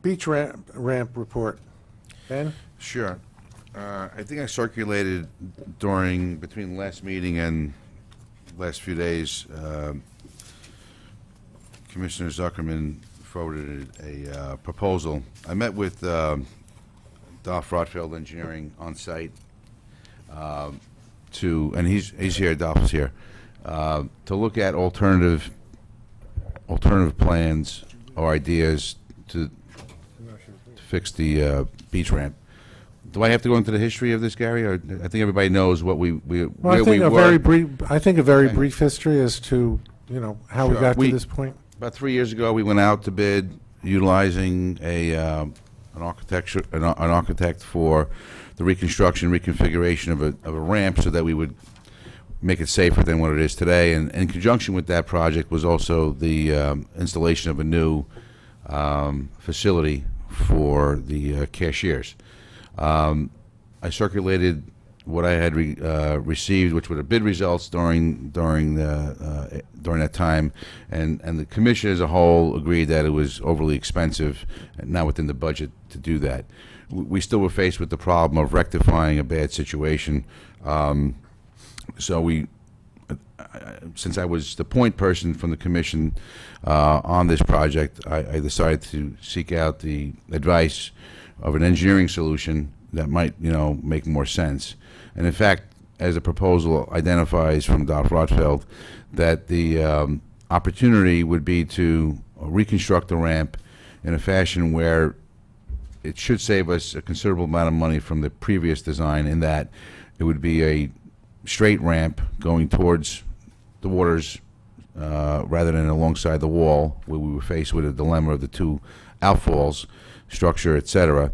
Beach ramp report. Ben? Sure. I think I circulated between last meeting and last few days, Commissioner Zuckerman forwarded a proposal. I met with Dolph Rotfeld Engineering on site and he's here, Dolph is here, to look at alternative plans or ideas to fix the beach ramp. Do I have to go into the history of this, Gary? Or I think everybody knows what Well, I think a very brief history as to how we Sure. got to this point. About 3 years ago, we went out to bid utilizing an architect for the reconstruction, reconfiguration of a ramp so that we would make it safer than what it is today. And in conjunction with that project was also the installation of a new facility for the cashiers. I circulated what I had received, which were the bid results during that time, and the commission as a whole agreed that it was overly expensive and not within the budget to do that. We still were faced with the problem of rectifying a bad situation, so since I was the point person from the commission on this project, I decided to seek out the advice of an engineering solution that might, make more sense. And in fact, as the proposal identifies from Dolph Rotfeld, that the opportunity would be to reconstruct the ramp in a fashion where it should save us a considerable amount of money from the previous design, in that it would be a straight ramp going towards the waters rather than alongside the wall, where we were faced with a dilemma of the two outfalls, structure, etc.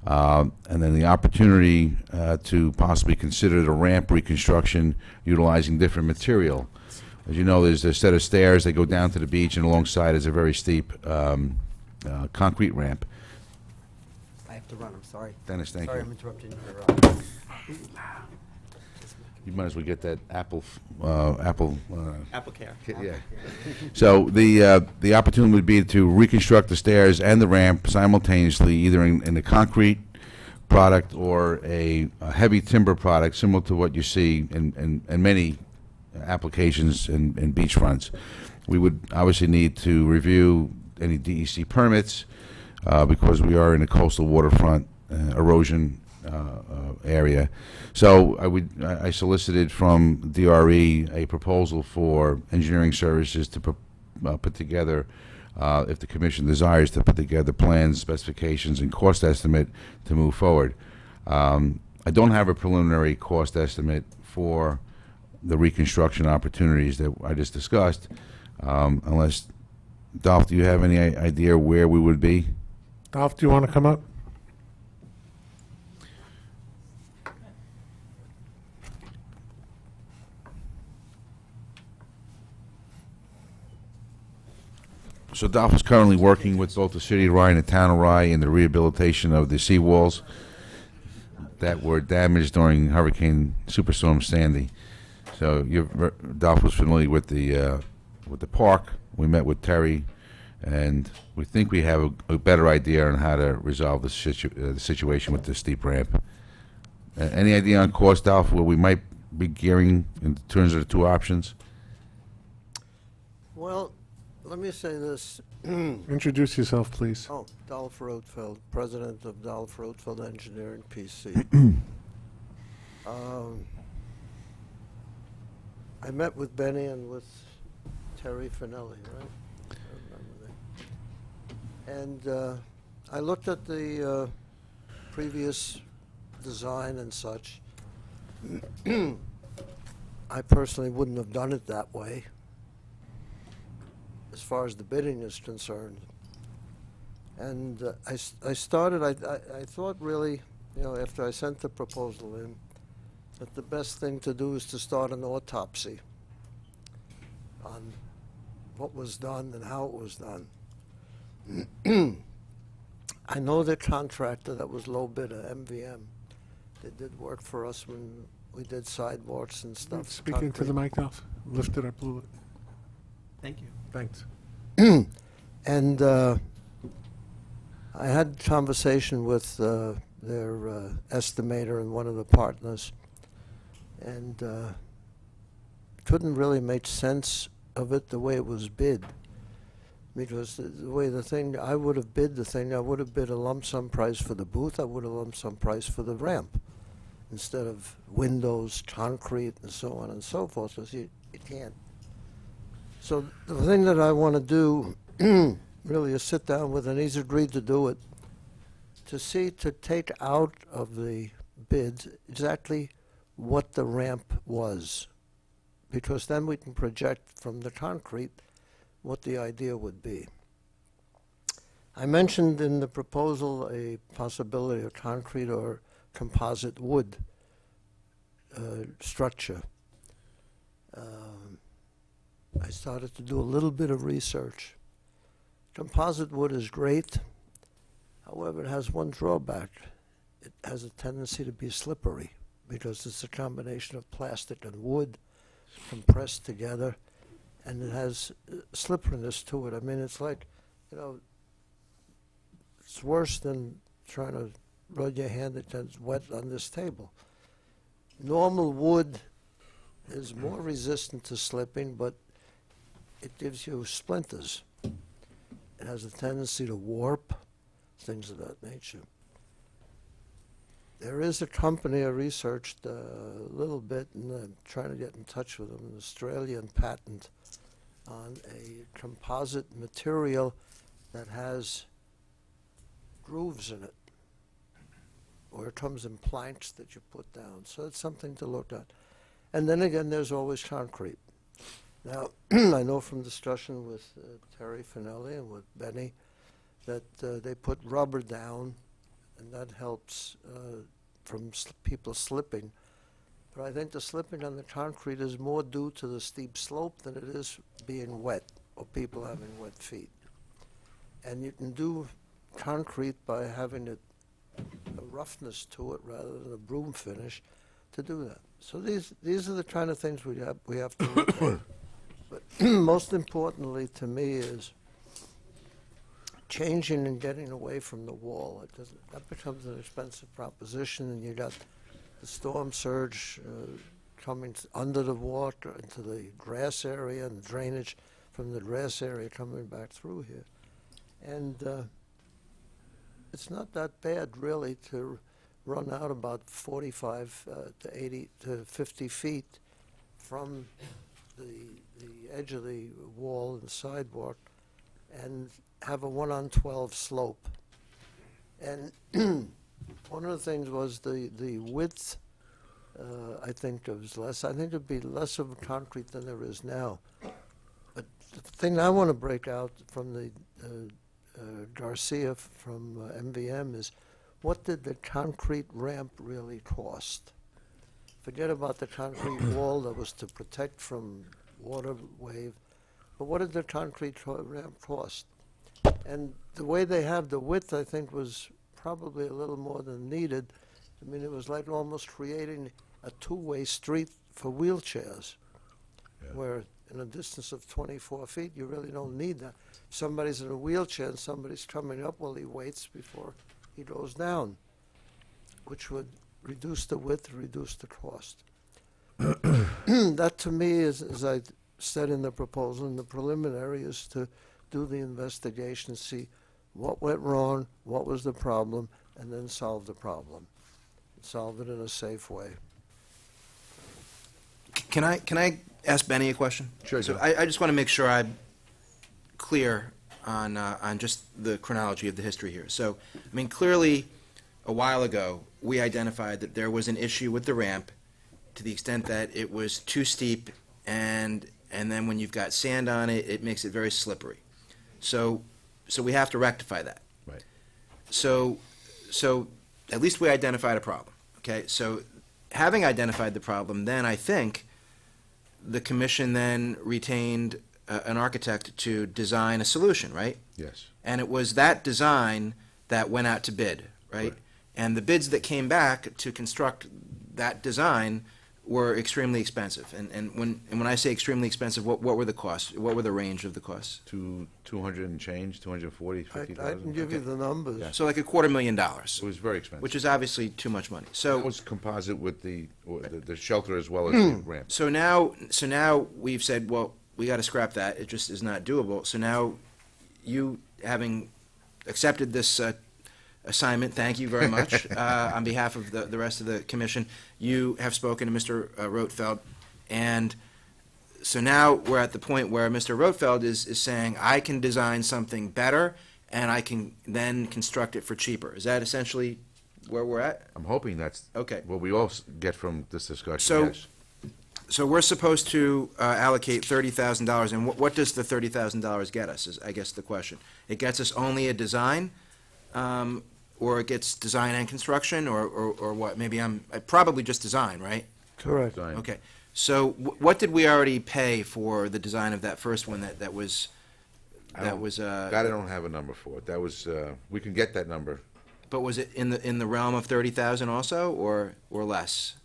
And then the opportunity to possibly consider the ramp reconstruction utilizing different material. As you know, there's a set of stairs that go down to the beach, and alongside is a very steep concrete ramp. I have to run, I'm sorry. Dennis, thank Sorry, you. I'm interrupting your, You might as well get that Apple. Apple Care. Yeah. So the opportunity would be to reconstruct the stairs and the ramp simultaneously, either in a concrete product or a heavy timber product, similar to what you see in many applications in beachfronts. We would obviously need to review any DEC permits because we are in a coastal waterfront erosion area. So I solicited from DRE a proposal for engineering services to put together, if the commission desires, to put together plans, specifications, and cost estimate to move forward. I don't have a preliminary cost estimate for the reconstruction opportunities that I just discussed, unless, Dolph, do you have any idea where we would be? Dolph, do you want to come up? So Dolph is currently working with both the City of Rye and the Town of Rye in the rehabilitation of the seawalls that were damaged during Hurricane Superstorm Sandy. So Dolph was familiar with the park. We met with Terry, and we think we have a better idea on how to resolve the situation with the steep ramp. Any idea on cost, Dolph, where we might be gearing in terms of the two options? Well, let me say this. Introduce yourself, please. Oh, Dolph Rotfeld, president of Dolph Rotfeld Engineering, PC. I met with Benny and with Terry Finelli, right? I remember that. And I looked at the previous design and such. I personally wouldn't have done it that way, as far as the bidding is concerned. And I thought really, after I sent the proposal in, that the best thing to do is to start an autopsy on what was done and how it was done. I know the contractor that was low bidder, MVM. They did work for us when we did sidewalks and stuff. Speaking to the mic, Dolph. Lift it up a little. Thank you. Thanks. And I had a conversation with their estimator and one of the partners, and couldn't really make sense of it the way it was bid. Because the way the thing, I would have bid the thing, I would have bid a lump sum price for the booth, I would have lump sum price for the ramp, instead of windows, concrete, and so on and so forth, because you can't. So the thing that I want to do really is sit down with, and he's agreed to do it, to take out of the bids exactly what the ramp was, because then we can project from the concrete what the idea would be. I mentioned in the proposal a possibility of concrete or composite wood structure. I started to do a little bit of research. Composite wood is great. However, it has one drawback. It has a tendency to be slippery because it's a combination of plastic and wood compressed together, and it has slipperiness to it. I mean, it's like, you know, it's worse than trying to rub your hand that gets wet on this table. Normal wood is more resistant to slipping, but it gives you splinters. It has a tendency to warp, things of that nature. There is a company I researched a little bit, and I'm trying to get in touch with them, an Australian patent on a composite material that has grooves in it, or it comes in planks that you put down. So it's something to look at. And then again, there's always concrete. Now, I know from discussion with Terry Finelli and with Benny that they put rubber down, and that helps from people slipping. But I think the slipping on the concrete is more due to the steep slope than it is being wet or people having wet feet. And you can do concrete by having a roughness to it rather than a broom finish to do that. So these are the kind of things we have to look at. But most importantly to me is changing and getting away from the wall. That becomes an expensive proposition, and you got the storm surge coming under the water into the grass area and drainage from the grass area coming back through here. And it's not that bad really to run out about 45 to 80 to 50 feet from the edge of the wall and sidewalk and have a 1-on-12 slope. And one of the things was the width, I think it was less. I think it'd be less of a concrete than there is now. But the thing I want to break out from the Garcia from MVM is, what did the concrete ramp really cost? Forget about the concrete wall that was to protect from water wave, but what did the concrete ramp cost? And the way they have the width, I think, was probably a little more than needed. I mean, it was like almost creating a two-way street for wheelchairs, where in a distance of 24 feet, you really don't need that. Somebody's in a wheelchair and somebody's coming up while he waits before he goes down, which would reduce the width, reduce the cost. That to me is, as I said in the proposal, in the preliminary, is to do the investigation, see what went wrong, what was the problem, and then solve the problem. Solve it in a safe way. Can I ask Benny a question? Sure, So Joe. I just want to make sure I'm clear on just the chronology of the history here. So, I mean, clearly, a while ago, we identified that there was an issue with the ramp to the extent that it was too steep, and then when you've got sand on it, it makes it very slippery. So we have to rectify that. Right. So at least we identified a problem. Okay. So having identified the problem, then I think the commission then retained an architect to design a solution, right? Yes. And it was that design that went out to bid, right? Right. And the bids that came back to construct that design were extremely expensive. And when I say extremely expensive, what were the costs? What were the range of the costs? To 200 and change, 240, I 50,000. can give you the numbers. Yeah. So like $250,000, It was very expensive. which is obviously too much money. So That was composite with the shelter as well as the ramp. So now we've said, well, we got to scrap that. It just is not doable. So now, you having accepted this assignment, thank you very much on behalf of the rest of the commission. You have spoken to Mr. Rotfeld, and so now we're at the point where Mr. Rotfeld is saying, I can design something better, and I can then construct it for cheaper. Is that essentially where we're at? I'm hoping that's Okay. what we all get from this discussion, So- yes. So we're supposed to allocate $30,000, and what does the $30,000 get us, is, I guess, the question. It gets us only a design, or it gets design and construction, or what? Maybe probably just design, right? Correct. Design. Okay. So what did we already pay for the design of that first one that was, That I don't have a number for it. That was, we can get that number. but was it in the realm of 30,000 also, or less?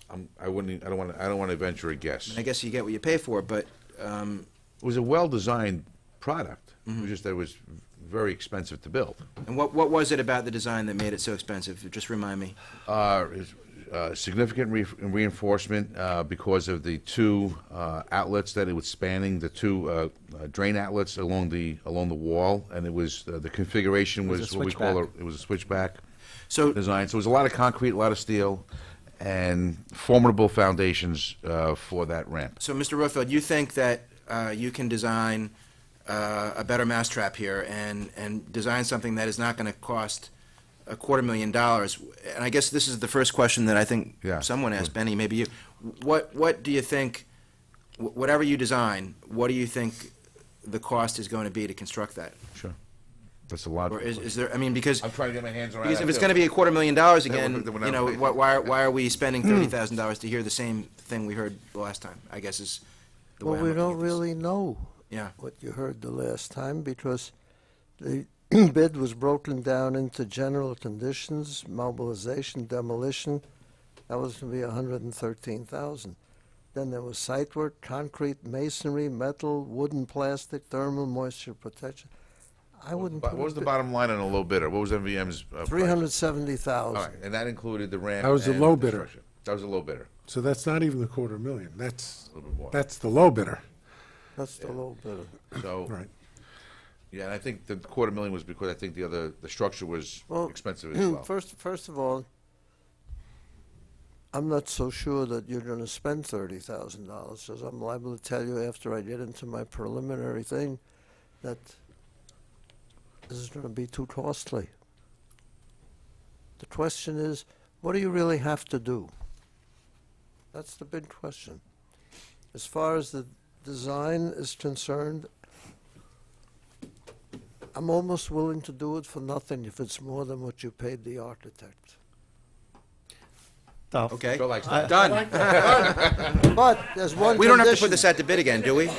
I don't want to venture a guess. I guess you get what you pay for, but, It was a well-designed product. It was just that it was very expensive to build. and what was it about the design that made it so expensive? Just remind me. Significant reinforcement because of the two outlets that it was spanning, the two drain outlets along the wall, and it was the configuration was was a what we call switchback. it was a switchback So design. So it was a lot of concrete, a lot of steel, and formidable foundations for that ramp. So, Mr. Rotfeld, you think that you can design a better mousetrap here and design something that is not going to cost $250,000? And I guess this is the first question that I think Yeah. someone asked, Benny, maybe you. What do you think, whatever you design, what do you think the cost is going to be to construct that? Sure. That's a lot. Or is there, I mean, because I'm trying to get my hands around Because that, if it's too. going to be $250,000 Then again, we're not you know, paying. why are we spending $30,000 to hear the same thing we heard the last time? I guess is the way Well, I'm we looking don't at this. really know Yeah. what you heard the last time because the bid was broken down into general conditions, mobilization, demolition. That was going to be $113,000. Then there was site work, concrete, masonry, metal, wooden, plastic, thermal, moisture protection. I wouldn't. What was the bottom line on a low bidder? What was MVM's price? 370,000. All right, and that included the ramp. That was the and low the bidder. construction. That was a low bidder. So that's not even the $250,000. That's, A little bit more. that's the low bidder. That's the low bidder. So, Right. yeah, and I think the $250,000 was because I think the structure was Well, expensive as well. First of all, I'm not so sure that you're going to spend $30,000 because I'm liable to tell you after I get into my preliminary thing that this is going to be too costly. The question is, what do you really have to do? That's the big question. As far as the design is concerned, I'm almost willing to do it for nothing if it's more than what you paid the architect. Dolph, Okay. Bill likes I- Done. But there's one We don't have to put condition. this out to bid again, do we?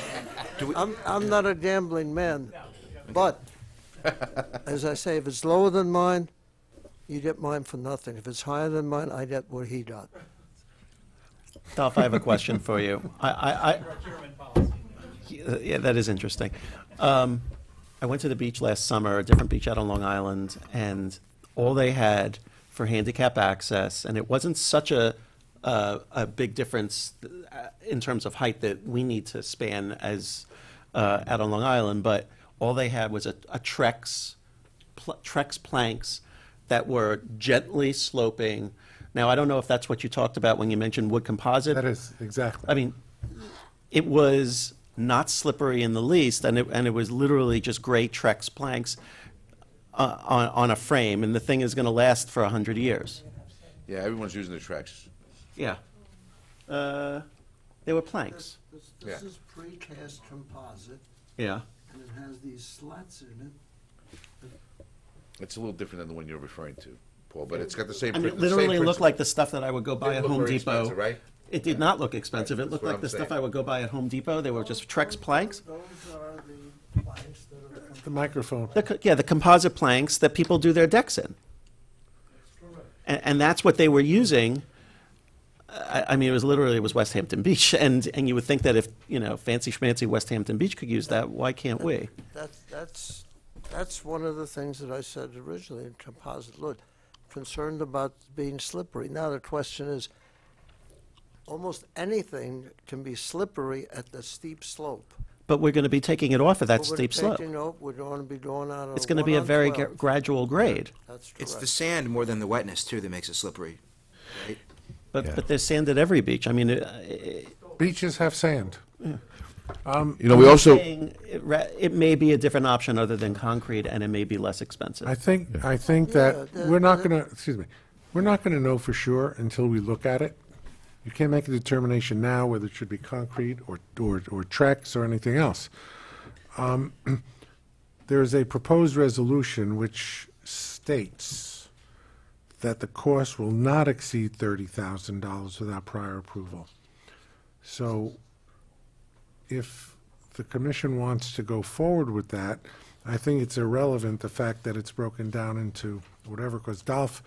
I'm not a gambling man, but, as I say, if it's lower than mine, you get mine for nothing. If it's higher than mine, I get what he got. Dolph, I have a question for you. Yeah, that is interesting. I went to the beach last summer, a different beach out on Long Island, and all they had for handicap access, and it wasn't such a big difference in terms of height that we need to span as out on Long Island, but all they had was a Trex planks that were gently sloping. Now, I don't know if that's what you talked about when you mentioned wood composite. That is, exactly. I mean, it was not slippery in the least, and it was literally just gray Trex planks on a frame, and the thing is going to last for 100 years. Yeah, everyone's using the Trex. Yeah. They were planks. This Yeah. is precast composite, Yeah. and it has these slats in it. It's a little different than the one you're referring to, Paul, but it's got the same. I mean, the it same literally looked principle. like the stuff that I would go buy It at looked Home very Depot. expensive, right? It did not look expensive. It That's looked what like I'm the stuff saying. I would go buy at Home Depot. They were just Trex planks. Those are the planks that are. The microphone. The composite planks that people do their decks in. And that's what they were using I mean, it was West Hampton Beach, and you would think that if, fancy schmancy West Hampton Beach could use that, why can't we? That's one of the things that I said originally in composite look, concerned about being slippery. Now the question is, almost anything can be slippery at the steep slope. But we're going to be taking it off of that But we're steep slope. We're going to be going on. It's going to be a very gradual grade. That's correct. It's the sand more than the wetness, too, that makes it slippery, right? Yeah. But there's sand at every beach. I mean, Beaches have sand. We also, it may be a different option other than concrete, and it may be less expensive. I think that we're not going to, we're not going to know for sure until we look at it. You can't make a determination now whether it should be concrete or Trex or anything else. There is a proposed resolution which states that the cost will not exceed $30,000 without prior approval. So if the commission wants to go forward with that, I think it's irrelevant, the fact that it's broken down into whatever, because Dolph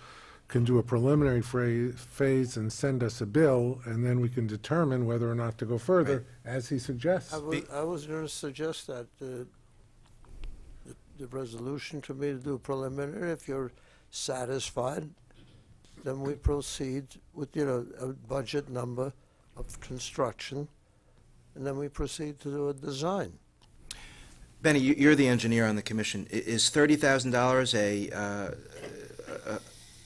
can do a preliminary phase and send us a bill, and then we can determine whether or not to go further, as he suggests. I was going to suggest that the resolution to me to do preliminary, if you're satisfied, then we proceed with, a budget number of construction, and then we proceed to do a design. Benny, you're the engineer on the commission. Is $30,000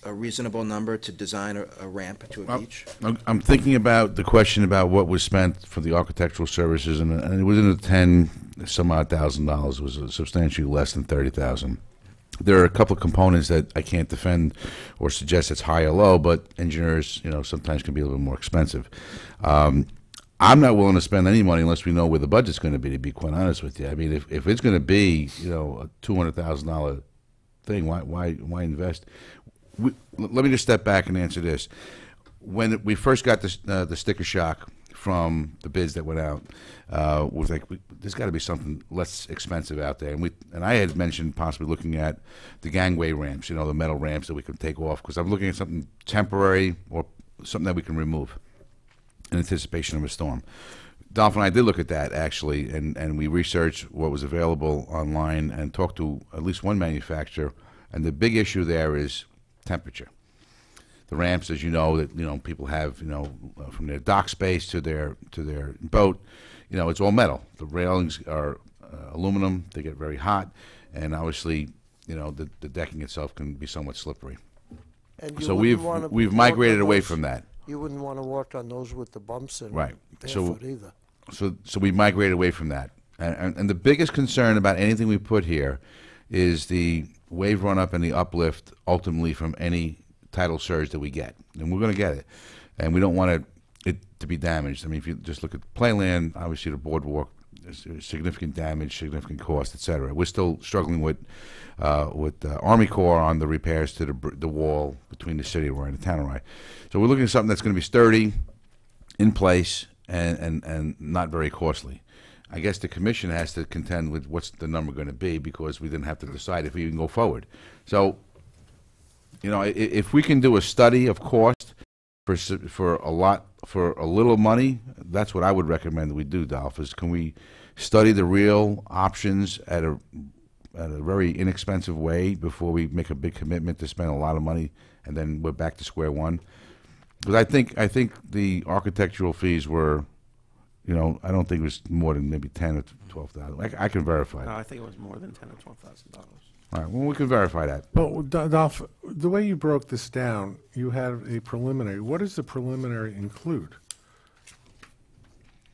a reasonable number to design a ramp to a beach? I'm thinking about the question about what was spent for the architectural services, and it was in the $10-some-odd thousand. It was substantially less than $30,000. There are a couple of components that I can't defend or suggest it's high or low, but engineers, sometimes can be a little bit more expensive. I'm not willing to spend any money unless we know where the budget's going to be quite honest with you. I mean, if it's going to be, a $200,000 thing, why invest? Let me just step back and answer this. When we first got the sticker shock from the bids that went out, we was like, there's got to be something less expensive out there. And I had mentioned possibly looking at the gangway ramps, the metal ramps that we could take off, because I'm looking at something temporary or something that we can remove in anticipation of a storm. Dolph and I did look at that, actually, and we researched what was available online and talked to at least one manufacturer. And the big issue there is temperature. The ramps, as you know, that people have, from their dock space to their boat, it's all metal. The railings are aluminum. They get very hot, and obviously, the decking itself can be somewhat slippery. And you So wouldn't wanna we've walk migrated on away those- from that. You wouldn't want to walk on those with the bumps in Right. barefoot either. So we migrated away from that. And the biggest concern about anything we put here is the wave run-up and the uplift ultimately from any tidal surge that we get. And we're going to get it. And we don't want it to be damaged. I mean, if you just look at Playland, obviously the boardwalk, there's significant damage, significant cost, et cetera. We're still struggling with Army Corps on the repairs to the wall between the city of Rye and the town of Rye. So we're looking at something that's going to be sturdy, in place, and not very costly. I guess the commission has to contend with what's the number going to be, because we didn't have to decide if we can go forward. So, if we can do a study of cost for a little money, that's what I would recommend that we do, Dolph, is can we study the real options at a very inexpensive way before we make a big commitment to spend a lot of money and then we're back to square one? Because I think the architectural fees were, I don't think it was more than maybe $10,000 or $12,000. I can verify. No, I think it was more than $10,000 or $12,000. All right, well, we can verify that. Well, Dolph, the way you broke this down, you had a preliminary. What does the preliminary include?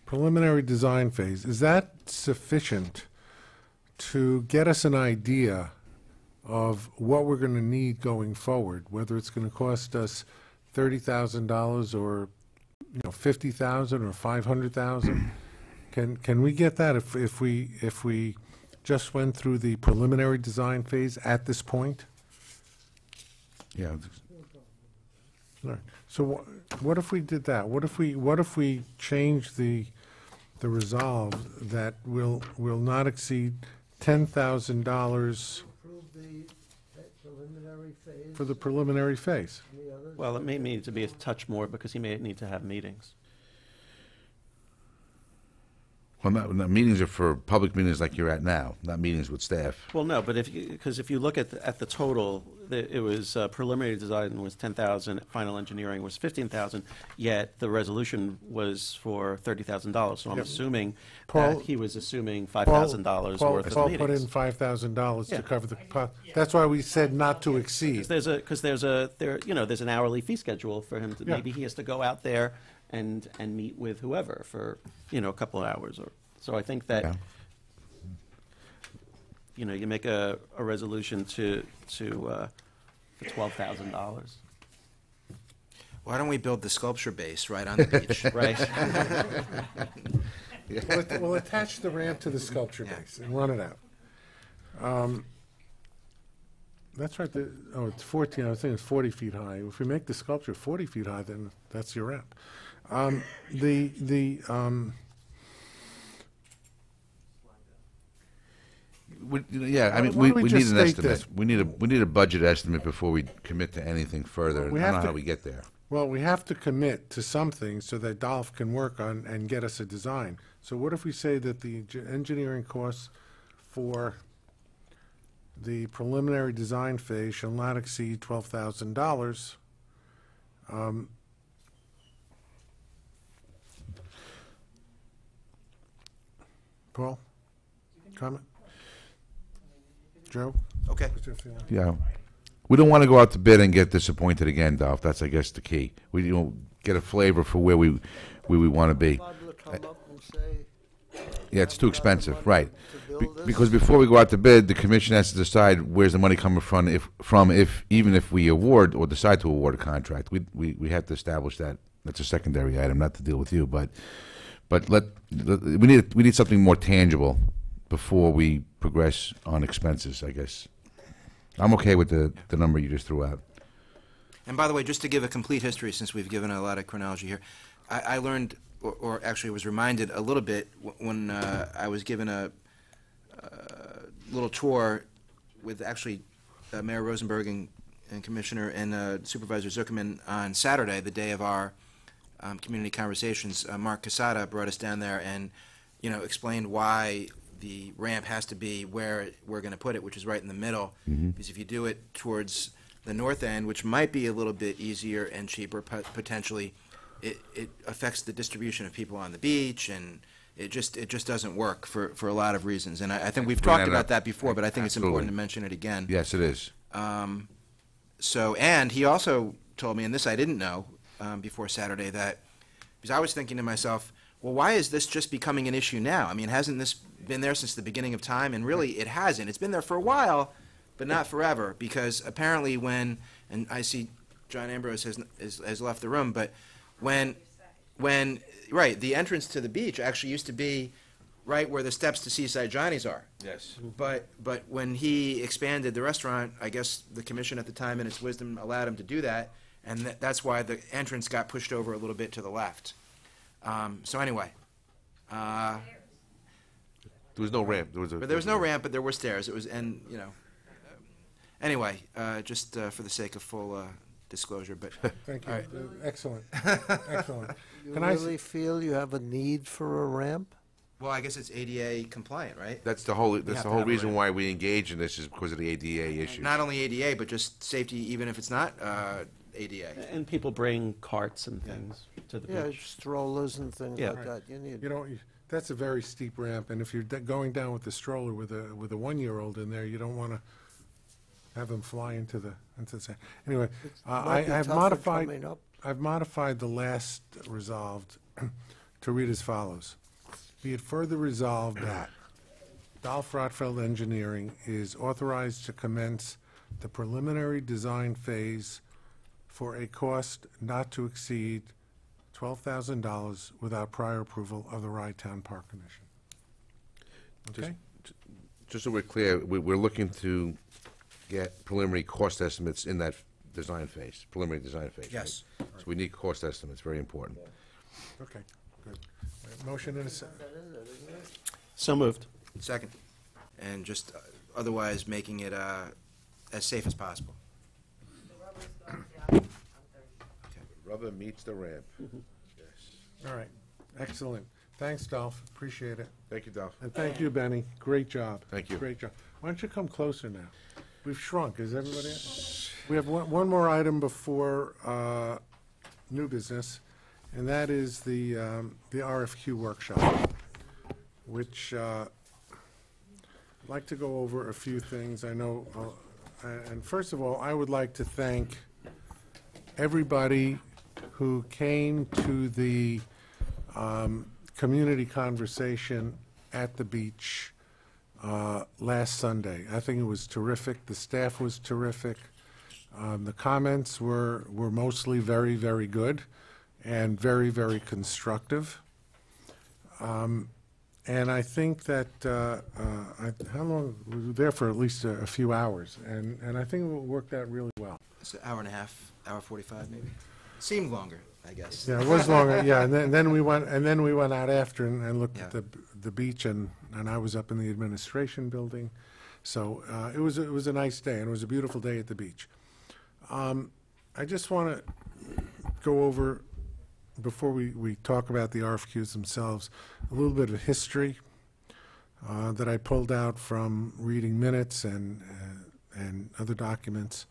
Preliminary design phase. Is that sufficient to get us an idea of what we're going to need going forward, whether it's going to cost us $30,000 or $50,000 or $500,000? Can we get that if we just went through the preliminary design phase at this point? Yeah. All right. So what if we did that? What if we changed the resolve that will not exceed $10,000 Approve the preliminary phase. for the preliminary phase? Any other hours? Well, it may need to be a touch more because he may need to have meetings. Well, meetings are for public meetings like you're at now, not meetings with staff. Well, no, but because if you look at the total, it was preliminary design was 10,000, final engineering was 15,000, yet the resolution was for $30,000. So I'm Yep. assuming Paul- that he was assuming $5,000 worth of Paul meetings. put in $5,000 to Yeah. cover the, that's why we said not to exceed. There's an hourly fee schedule for him to, Yeah. maybe he has to go out there and meet with whoever for, a couple of hours or, so I think that, Yeah. you make a resolution for $12,000, Why don't we build the sculpture base right on the beach? right? We'll attach the ramp to the sculpture Yeah. base and run it out. That's right, it's 14, I was thinking it's 40 feet high. If we make the sculpture 40 feet high, then that's your ramp. Yeah, I mean, Why don't we we need just an state estimate. this? We need a budget estimate before we commit to anything further. We I don't have know to- how we get there. Well, we have to commit to something so that Dolph can work on and get us a design. So what if we say that the engineering costs for the preliminary design phase shall not exceed $12,000? Paul, comment? Joe? Okay. What's your feeling? Yeah. We don't want to go out to bid and get disappointed again, Dolph. That's, I guess, the key. We get a flavor for where we want to be. Liable to come up and say, Yeah, it's too expensive, right. to build this? Because before we go out to bid, the commission has to decide where's the money coming from, even if we award or decide to award a contract. We have to establish that. That's a secondary item, not to deal with you, but we need something more tangible before we progress on expenses, I guess. I'm okay with the number you just threw out. And by the way, just to give a complete history, since we've given a lot of chronology here, I learned, or actually was reminded a little bit when I was given a little tour with actually Mayor Rosenberg and Commissioner and Supervisor Zuckerman on Saturday, the day of our community conversations. Mark Casada brought us down there and, explained why the ramp has to be where we're going to put it, which is right in the middle. Because if you do it towards the north end, which might be a little bit easier and cheaper potentially, it affects the distribution of people on the beach, and it just doesn't work for a lot of reasons. And I think we've talked about that before, but I think it's important to mention it again. Yes, it is. And he also told me, and this I didn't know before Saturday, that because I was thinking to myself, well, why is this just becoming an issue now? I mean, hasn't this been there since the beginning of time? And really, it hasn't. It's been there for a while, but not forever, because apparently and I see John Ambrose has left the room, but when right, the entrance to the beach actually used to be right where the steps to Seaside Johnny's are. Yes. But when he expanded the restaurant, I guess the commission at the time, in its wisdom, allowed him to do that, and that's why the entrance got pushed over a little bit to the left. So anyway, There was no ramp. but there was no ramp, but there were stairs. It was, and anyway, just for the sake of full disclosure. But Thank you. All right. Excellent. Excellent. You Can I s- really feel you have a need for a ramp? well, I guess it's ADA compliant, right? That's the whole have to have a reason ramp. why we engage in this is because of the ADA issues. Not only ADA, but just safety, even if it's not ADA. And people bring carts and things to the Yeah, beach. strollers and things Yeah. like that. You need, You know, that's a very steep ramp, and if you're going down with the stroller with a 1-year-old in there, you don't want to have them fly into the sand. Anyway, might be I've tougher modified. coming up. I've modified the last resolved to read as follows: Be it further resolved that Dolph Rotfeld Engineering is authorized to commence the preliminary design phase for a cost not to exceed $12,000 without prior approval of the Rye Town Park Commission. Okay? Just so we're clear, we're looking to get preliminary cost estimates in that design phase, preliminary design phase. right? Yes. So we need cost estimates, very important. Okay, good. Motion and a second. So moved. Second, and just otherwise making it as safe as possible. Rubber meets the ramp. Yes. All right, excellent. Thanks, Dolph, appreciate it. Thank you, Dolph. And thank you, Benny, great job. Thank you. Great job. Why don't you come closer now? We've shrunk, is everybody? We have one more item before new business, and that is the RFQ workshop, which I'd like to go over a few things. I know, and first of all, I would like to thank everybody who came to the community conversation at the beach last Sunday. I think it was terrific. The staff was terrific. The comments were mostly very, very good and very, very constructive. And I think that, how long, we were there for at least a few hours, and I think it worked out really well. It's an hour and a half, hour 45 maybe. Seemed longer, I guess. Yeah, it was longer, yeah, and then we went out after and looked at Yeah. the beach, and I was up in the administration building. So it was a nice day, and it was a beautiful day at the beach. I just want to go over, before we talk about the RFQs themselves, a little bit of history that I pulled out from reading minutes and other documents.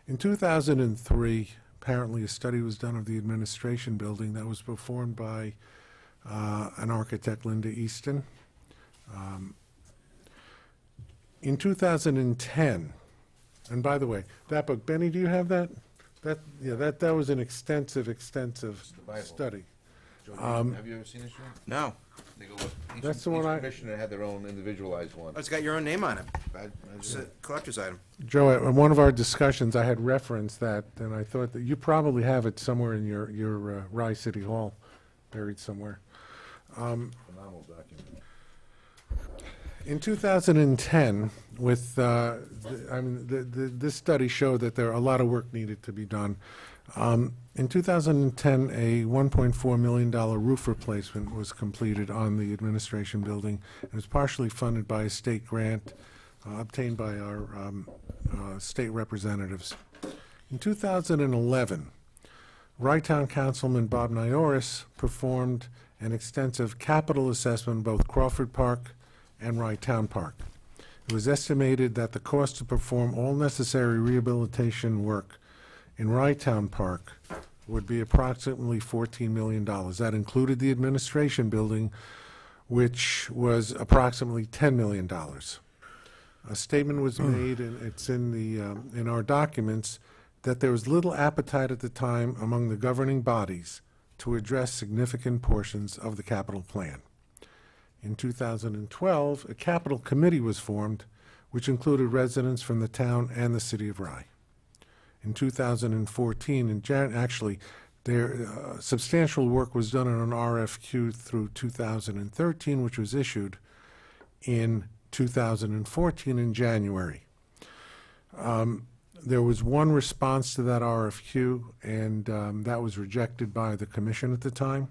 In 2003, apparently a study was done of the administration building that was performed by an architect, Linda Easton. In 2010, and by the way, that book, Benny, do you have that? That was an extensive Bible. study. Have you ever seen this one? No. That's the one I- Each commissioner had their own individualized one. Oh, it's got your own name on it. I It's a collector's item. Joe, in one of our discussions, I had referenced that, and I thought that you probably have it somewhere in your Rye City Hall, buried somewhere. Phenomenal document. In 2010, with, this study showed that a lot of work needed to be done. In 2010, a $1.4 million roof replacement was completed on the administration building. It was partially funded by a state grant obtained by our state representatives. In 2011, Rye-Town Councilman Bob Nioris performed an extensive capital assessment of both Crawford Park and Rye-Town Park. It was estimated that the cost to perform all necessary rehabilitation work in Rye-Town Park would be approximately $14 million. That included the administration building, which was approximately $10 million. A statement was made, and it's in our documents, that there was little appetite at the time among the governing bodies to address significant portions of the capital plan. In 2012, a capital committee was formed, which included residents from the town and the city of Rye. In 2014, substantial work was done on an RFQ through 2013, which was issued in 2014 in January. There was one response to that RFQ, and that was rejected by the commission at the time.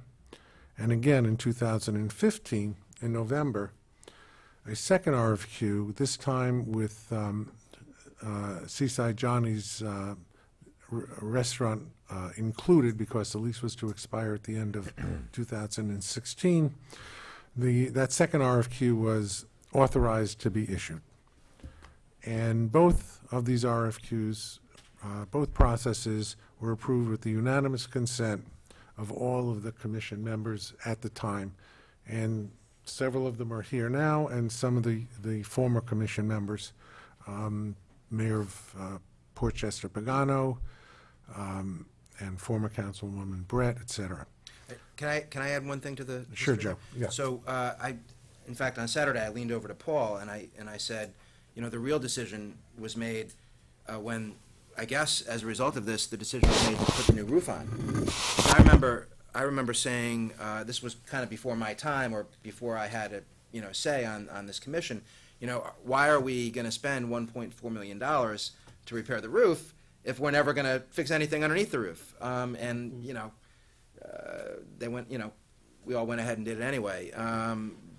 And again, in 2015, in November, a second RFQ, this time with Seaside Johnny's restaurant included, because the lease was to expire at the end of 2016. That second RFQ was authorized to be issued. And both of these RFQs, both processes were approved with the unanimous consent of all of the commission members at the time. And several of them are here now, and some of the former commission members, Mayor of Portchester Pagano, and former Councilwoman Brett, et cetera. Can I add one thing to the? Sure, history? Joe. Yeah. So in fact, on Saturday, I leaned over to Paul and I said, the real decision was made when, I guess, as a result of this, the decision was made to put the new roof on. I remember saying, this was kind of before my time, or before I had a say on this commission. Why are we going to spend $1.4 million to repair the roof if we're never going to fix anything underneath the roof? They went, we all went ahead and did it anyway.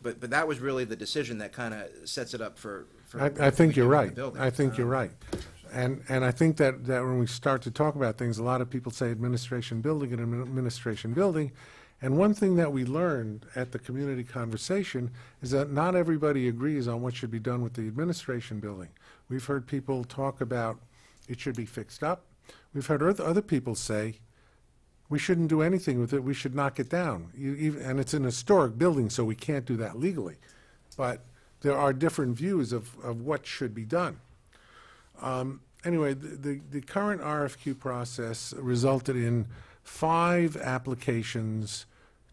But that was really the decision that kind of sets it up for. I think you're right. the building. I think you're right. And I think that when we start to talk about things, a lot of people say administration building and administration building. And one thing that we learned at the community conversation is that not everybody agrees on what should be done with the administration building. We've heard people talk about it should be fixed up. We've heard other people say we shouldn't do anything with it, we should knock it down. And it's an historic building, so we can't do that legally. But there are different views of what should be done. Anyway, the current RFQ process resulted in 5 applications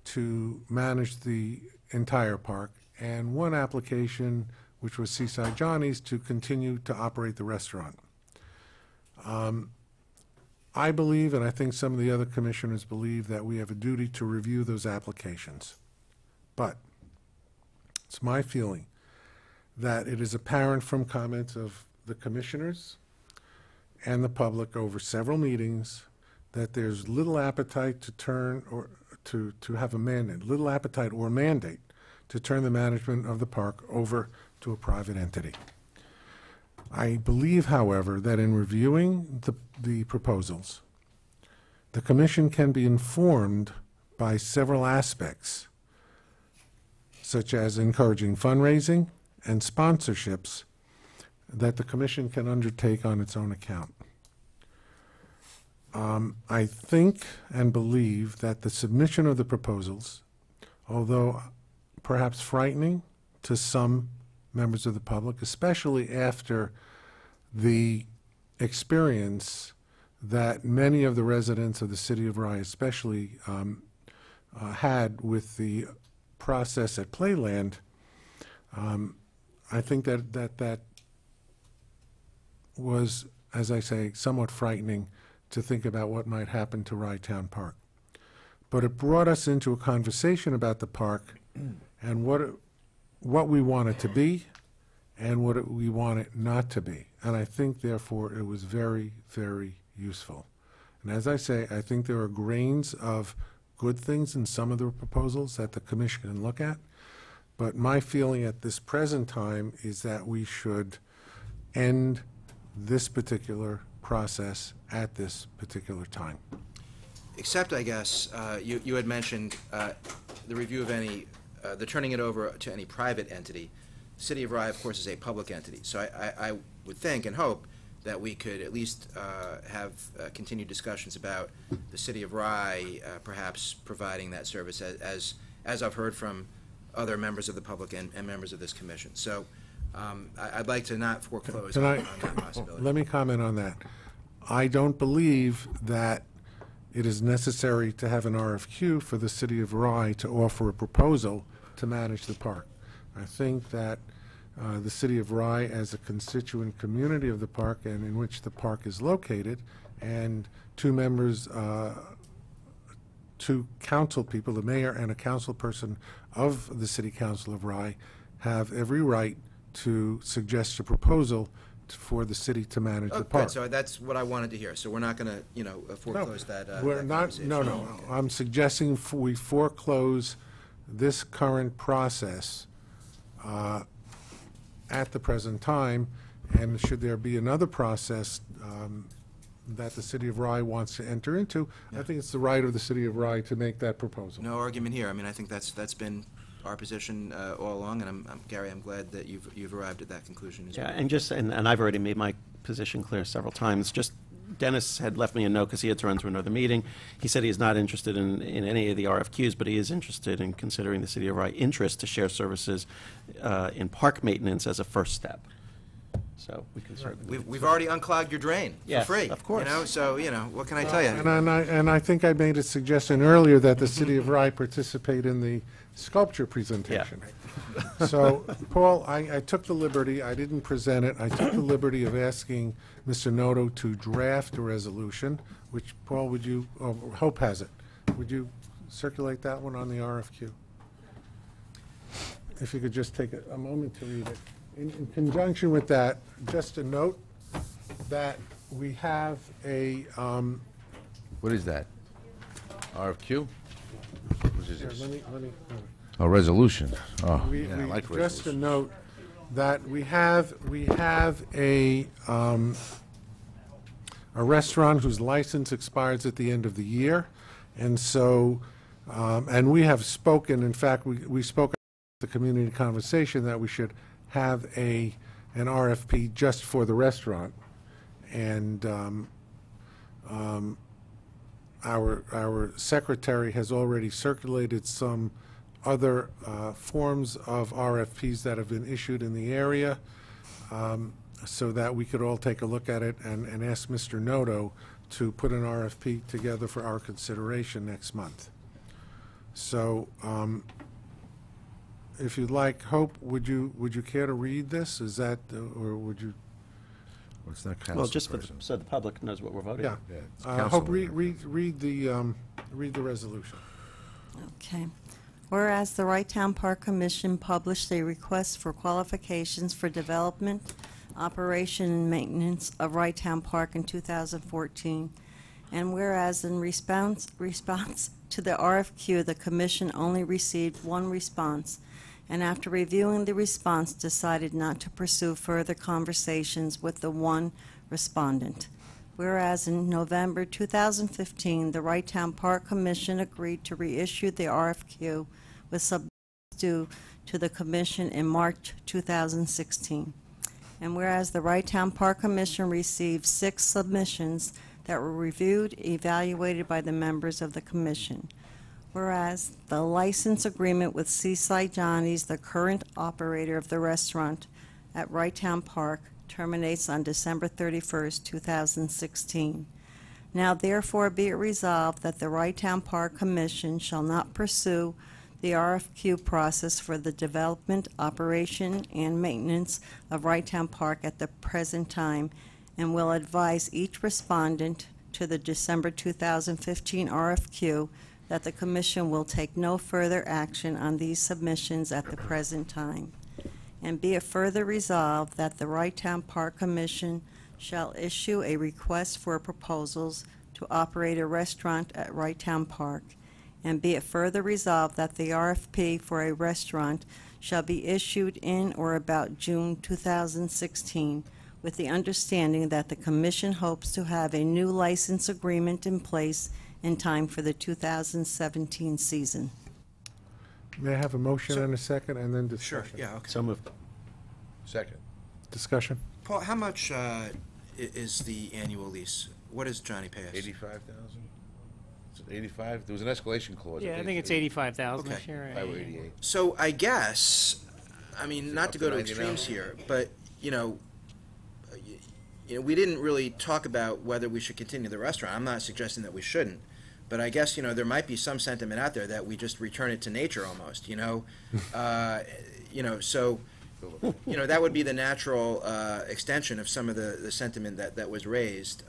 to manage the entire park, and 1 application, which was Seaside Johnny's, to continue to operate the restaurant. I believe, and I think some of the other commissioners believe, that we have a duty to review those applications. But it's my feeling that it is apparent from comments of the commissioners and the public over several meetings that there's little appetite to turn or to have a mandate, little appetite or mandate to turn the management of the park over to a private entity. I believe, however, that in reviewing the proposals, the commission can be informed by several aspects, such as encouraging fundraising and sponsorships that the commission can undertake on its own account. I think and believe that the submission of the proposals, although perhaps frightening to some members of the public, especially after the experience that many of the residents of the city of Rye especially had with the process at Playland, I think that was, as I say, somewhat frightening to think about what might happen to Rye Town Park. But it brought us into a conversation about the park and what we want it to be and what we want it not to be. And I think, therefore, it was very, very useful. And as I say, I think there are grains of good things in some of the proposals that the commission can look at. But my feeling at this present time is that we should end this particular process at this particular time. Except, I guess, you had mentioned the review of any, the turning it over to any private entity. City of Rye, of course, is a public entity. So I would think and hope that we could at least have continued discussions about the City of Rye perhaps providing that service, as I've heard from other members of the public and members of this commission. So I'd like to not foreclose on that possibility. Let me comment on that. I don't believe that it is necessary to have an RFQ for the City of Rye to offer a proposal to manage the park. I think that the City of Rye, as a constituent community of the park and in which the park is located, and 2 members, 2 council people, the mayor and a council person of the City Council of Rye, have every right to suggest a proposal for the city to manage the park. Good. So that's what I wanted to hear. So we're not going to, foreclose that. We're that not, conversation. no. Okay. I'm suggesting we foreclose this current process at the present time, and should there be another process that the City of Rye wants to enter into, I think it's the right of the City of Rye to make that proposal. No argument here. I mean, I think that's been our position all along, and Gary, I'm glad that you've arrived at that conclusion as well. Yeah, and I've already made my position clear several times. Just Dennis had left me a note because he had to run to another meeting. He said he is not interested in any of the RFQs, but he is interested in considering the City of Rye interest to share services in park maintenance as a first step. So we can certainly. We've already unclogged your drain for Yes, free. of course. So what can I tell you? And I think I made a suggestion earlier that the City of Rye participate in the sculpture presentation. So, Paul, I took the liberty, I didn't present it, I took the liberty of asking Mr. Noto to draft a resolution, which, Paul, would you, Hope has it. Would you circulate that one on the RFQ? If you could just take a moment to read it. In conjunction with that, just a note that we have a, What is that? RFQ? What is here, this? let me Oh, resolution. Oh, We, yeah, I like just a resolutions. note that we have a, a restaurant whose license expires at the end of the year. And so, and we have spoken, in fact, we spoke at the community conversation that we should have an RFP just for the restaurant. And our secretary has already circulated some other forms of RFPs that have been issued in the area, so that we could all take a look at it and ask Mr. Noto to put an RFP together for our consideration next month. So, if you'd like, Hope, would you care to read this? Is that, or would you? Well, it's not Well, just for, councilperson. so the public knows what we're voting Yeah. on. Yeah, it's Hope, councilman. read the resolution. Okay. Whereas the Wright Town Park Commission published a request for qualifications for development, operation, and maintenance of Wright Town Park in 2014, and whereas in response to the RFQ, the commission only received one response, and after reviewing the response, decided not to pursue further conversations with the one respondent. Whereas in November 2015, the Wright Town Park Commission agreed to reissue the RFQ with submissions due to the commission in March 2016. And whereas the Wright Town Park Commission received 6 submissions that were reviewed, evaluated by the members of the commission. Whereas the license agreement with Seaside Johnny's, the current operator of the restaurant at Wright Town Park, terminates on December 31st, 2016. Now therefore be it resolved that the Wright Town Park Commission shall not pursue the RFQ process for the development, operation, and maintenance of Wright Town Park at the present time, and will advise each respondent to the December 2015 RFQ that the Commission will take no further action on these submissions at the present time. And be it further resolved that the Wright Town Park Commission shall issue a request for proposals to operate a restaurant at Wright Town Park. And be it further resolved that the RFP for a restaurant shall be issued in or about June 2016, with the understanding that the Commission hopes to have a new license agreement in place in time for the 2017 season. May I have a motion So- and a second, and then Sure, discussion? yeah, okay. So moved. Second. Discussion? Paul, how much is the annual lease? What does Johnny pay us? 85,000? Is it 85? There was an escalation clause. Yeah, I think it's 85,000 this Okay. year. 85 or 88. So I guess, I mean, not up to to go to 90 now? extremes here, but, we didn't really talk about whether we should continue the restaurant. I'm not suggesting that we shouldn't, but I guess, there might be some sentiment out there that we just return it to nature almost, so, that would be the natural extension of some of the sentiment that was raised.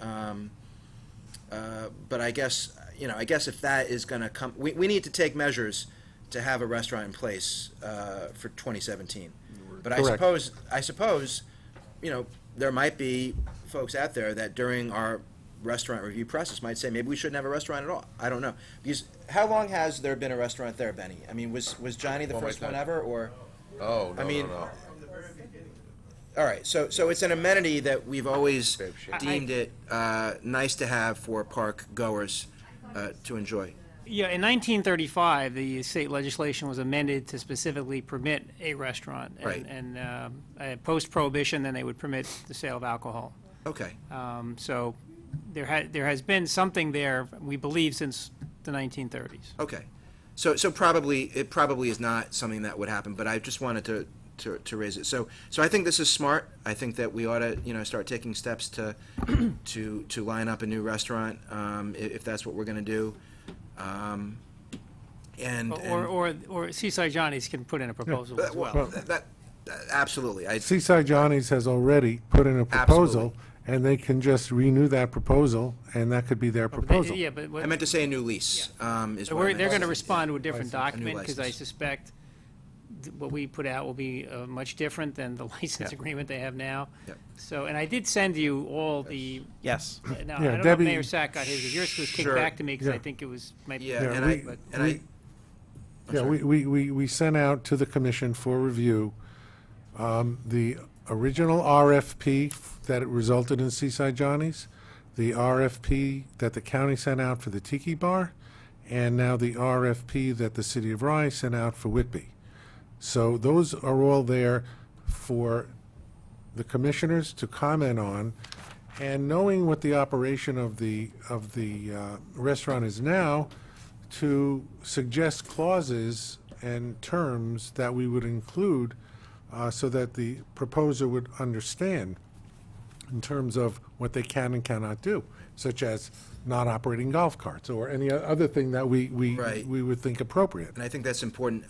But I guess, if that is going to come, we need to take measures to have a restaurant in place for 2017. But Correct. I suppose, there might be folks out there that during our restaurant review process might say maybe we shouldn't have a restaurant at all. I don't know. Because how long has there been a restaurant there, Benny? I mean, was Johnny the Oh, my first one God. ever, or? Oh, no, I mean- no. All right, so it's an amenity that we've always Babe shape. deemed it nice to have for park goers to enjoy. Yeah, in 1935, the state legislation was amended to specifically permit a restaurant. Right. And post-prohibition, then they would permit the sale of alcohol. Okay, So there has been something there, we believe, since the 1930s. okay. So it probably is not something that would happen, but I just wanted to raise it. So I think this is smart. I think that we ought to, start taking steps to line up a new restaurant, if that's what we're going to do. Or Seaside Johnny's can put in a proposal as well. That absolutely. Seaside Johnny's has already put in a proposal, and they can just renew that proposal, and that could be their proposal. Yeah, but I meant to say a new lease. Is so what I meant they're to going to say. respond to a different A new document, because I license. suspect what we put out will be much different than the license agreement they have now. Yep. So, and I did send you all the, Yes. now, Yeah, I don't know if Debbie- Mayor Sack got his, yours was kicked Sure. back to me, because I Yeah. think it was, might be. Yeah, Yeah, and we- I but- and I. Yeah, we sent out to the commission for review the original RFP that resulted in Seaside Johnny's, the RFP that the county sent out for the Tiki Bar, and now the RFP that the City of Rye sent out for Whitby. So those are all there for the commissioners to comment on, and knowing what the operation of the restaurant is now, to suggest clauses and terms that we would include so that the proposer would understand in terms of what they can and cannot do, such as not operating golf carts or any other thing that we Right. would think appropriate. And I think that's important.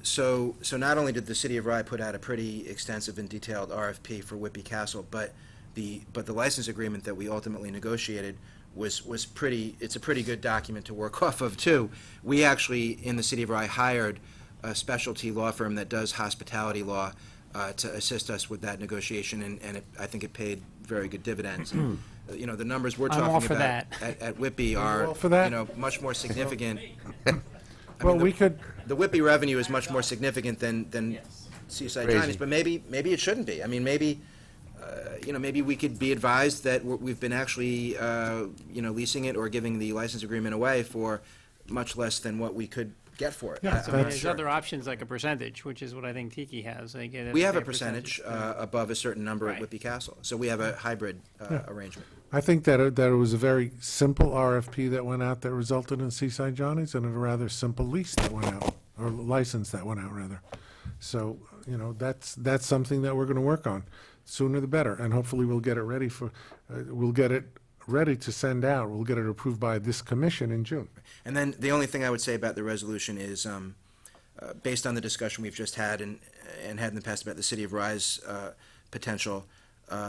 So not only did the City of Rye put out a pretty extensive and detailed RFP for Whitby Castle, but the license agreement that we ultimately negotiated was pretty, it's a pretty good document to work off of, too. We actually, in the City of Rye, hired a specialty law firm that does hospitality law to assist us with that negotiation, and I think it paid very good dividends. You know, the numbers we're I'm all talking for about that. at Whitby are, all for that? you know, much more significant. Well, we could, The Whitby revenue is much more significant than Seaside Crazy. Johnny's, but maybe it shouldn't be. I mean, maybe, you know, maybe we could be advised that we've been actually, you know, leasing it or giving the license agreement away for much less than what we could get for it. Yeah, I- that's I'm I mean, not there's sure. other options like a percentage, which is what I think Tiki has. They get We have a fair percentage Yeah. above a certain number at Right. Whitby Castle, so we have a hybrid arrangement. I think that it was a very simple RFP that went out that resulted in Seaside Johnny's, and a rather simple lease that went out, or license that went out, rather. So, you know, that's something that we're going to work on. Sooner the better, and hopefully we'll get it ready we'll get it ready to send out. We'll get it approved by this commission in June. And then the only thing I would say about the resolution is, based on the discussion we've just had and had in the past about the City of Rye's potential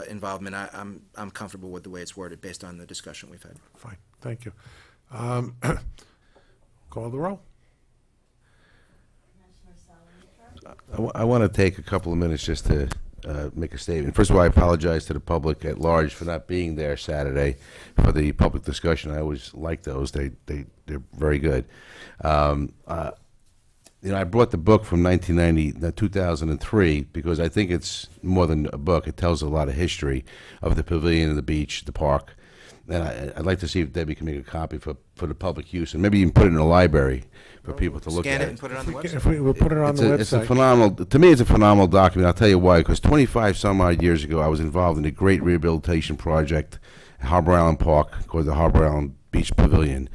involvement, I'm comfortable with the way it's worded based on the discussion we've had. Fine, thank you. Call the roll. I want to take a couple of minutes just to make a statement. First of all, I apologize to the public at large for not being there Saturday for the public discussion. I always like those. They're very good. You know, I brought the book from 2003, because I think it's more than a book. It tells a lot of history of the pavilion and the beach, the park. And I'd like to see if Debbie can make a copy for the public use, and maybe even put it in a library for people to look Scan at. it and put it on the website. If we'll put it on the It's a website. phenomenal, to me, it's a phenomenal document. I'll tell you why, because 25 some odd years ago, I was involved in a great rehabilitation project at Harbor Island Park called the Harbor Island Beach Pavilion.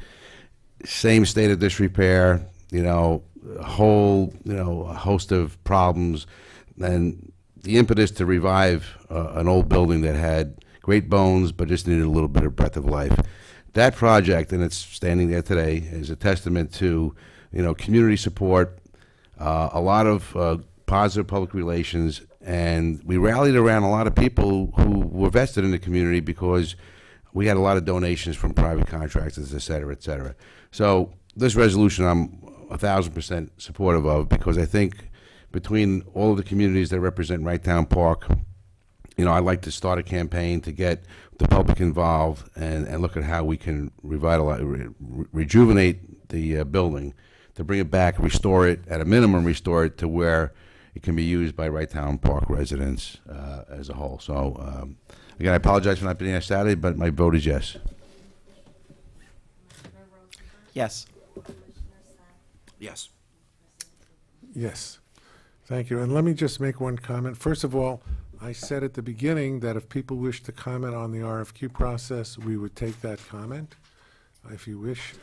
Same state of disrepair, you know, a whole, you know, a host of problems, and the impetus to revive an old building that had great bones, but just needed a little bit of breath of life. That project, and it's standing there today, is a testament to, you know, community support, a lot of positive public relations, and we rallied around a lot of people who were vested in the community because we had a lot of donations from private contractors, et cetera, et cetera. So this resolution I'm 1,000% supportive of, because I think between all of the communities that represent Wright Town Park, you know, I'd like to start a campaign to get the public involved and look at how we can revitalize, rejuvenate the building, to bring it back, restore it, at a minimum, restore it to where it can be used by Wright Town Park residents as a whole. So, again, I apologize for not being there Saturday, but my vote is yes. Yes. Yes. Yes, thank you. And let me just make one comment. First of all, I said at the beginning that if people wish to comment on the RFQ process, we would take that comment, if you wish.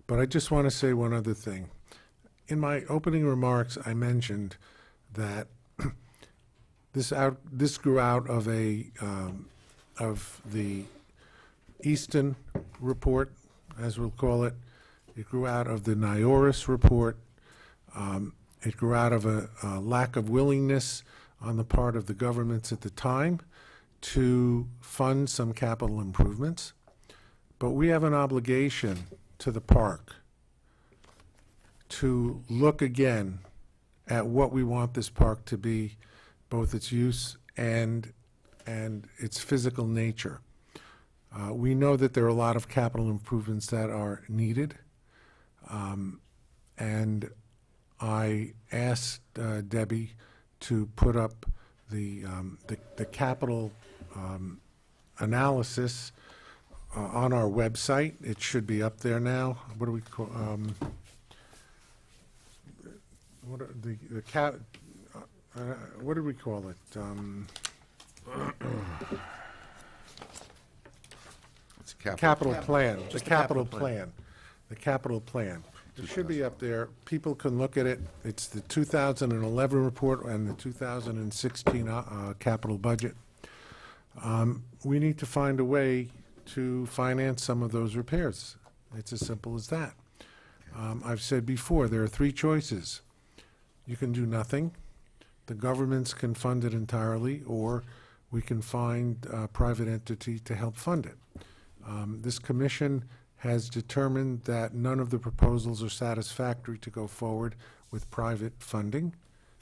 But I just want to say one other thing. In my opening remarks, I mentioned that this grew out of the Easton report, as we'll call it. It grew out of the NIORIS report. It grew out of a lack of willingness on the part of the governments at the time to fund some capital improvements. But we have an obligation to the park to look again at what we want this park to be, both its use and its physical nature. We know that there are a lot of capital improvements that are needed. And I asked Debbie to put up the capital analysis on our website. It should be up there now. What do we call, what are the cat, what do we call it? It's a Capital plan, the Just the capital capital plan. plan, the capital plan. It should be up there. People can look at it. It's the 2011 report and the 2016 capital budget. We need to find a way to finance some of those repairs. It's as simple as that. I've said before, there are three choices. You can do nothing, the governments can fund it entirely, or we can find a private entity to help fund it. This commission has determined that none of the proposals are satisfactory to go forward with private funding,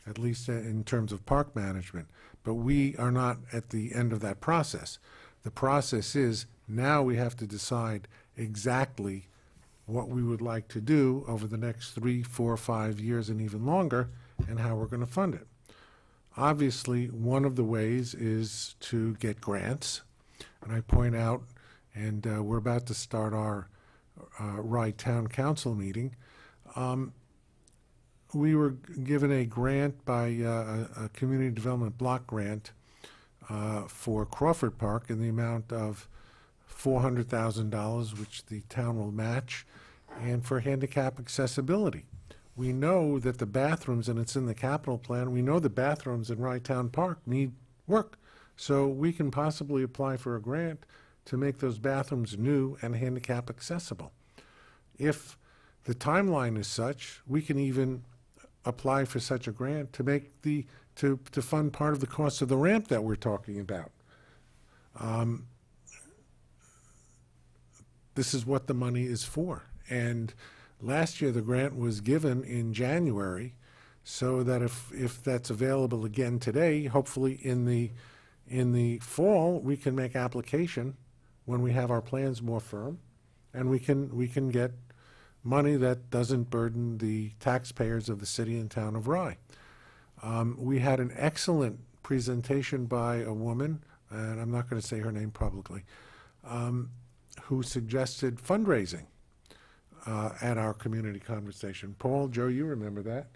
at least in terms of park management. But we are not at the end of that process. The process is, now we have to decide exactly what we would like to do over the next 3, 4, 5 years and even longer, and how we're going to fund it. Obviously, one of the ways is to get grants, and I point out, and we're about to start our Rye Town Council meeting. We were given a grant by a community development block grant for Crawford Park in the amount of $400,000, which the town will match, and for handicap accessibility. We know that the bathrooms, and it's in the capital plan, we know the bathrooms in Rye Town Park need work. So we can possibly apply for a grant to make those bathrooms new and handicap accessible. If the timeline is such, we can even apply for such a grant to make to fund part of the cost of the ramp that we're talking about. This is what the money is for. And last year, the grant was given in January, so that if that's available again today, hopefully in the fall, we can make application when we have our plans more firm, and we can get money that doesn't burden the taxpayers of the city and town of Rye. We had an excellent presentation by a woman, and I'm not going to say her name publicly, who suggested fundraising at our community conversation. Paul, Joe, you remember that,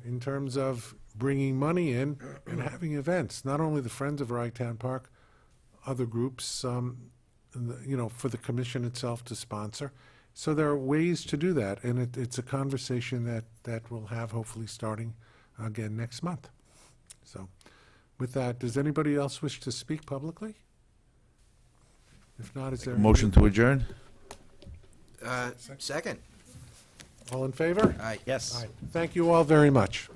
in terms of bringing money in and having events, not only the Friends of Rye Town Park, other groups, for the commission itself to sponsor. So there are ways to do that, and it's a conversation that we'll have hopefully starting again next month. So with that, does anybody else wish to speak publicly? If not, is there? Motion to adjourn? Second. All in favor? Aye. Yes. Aye. Thank you all very much.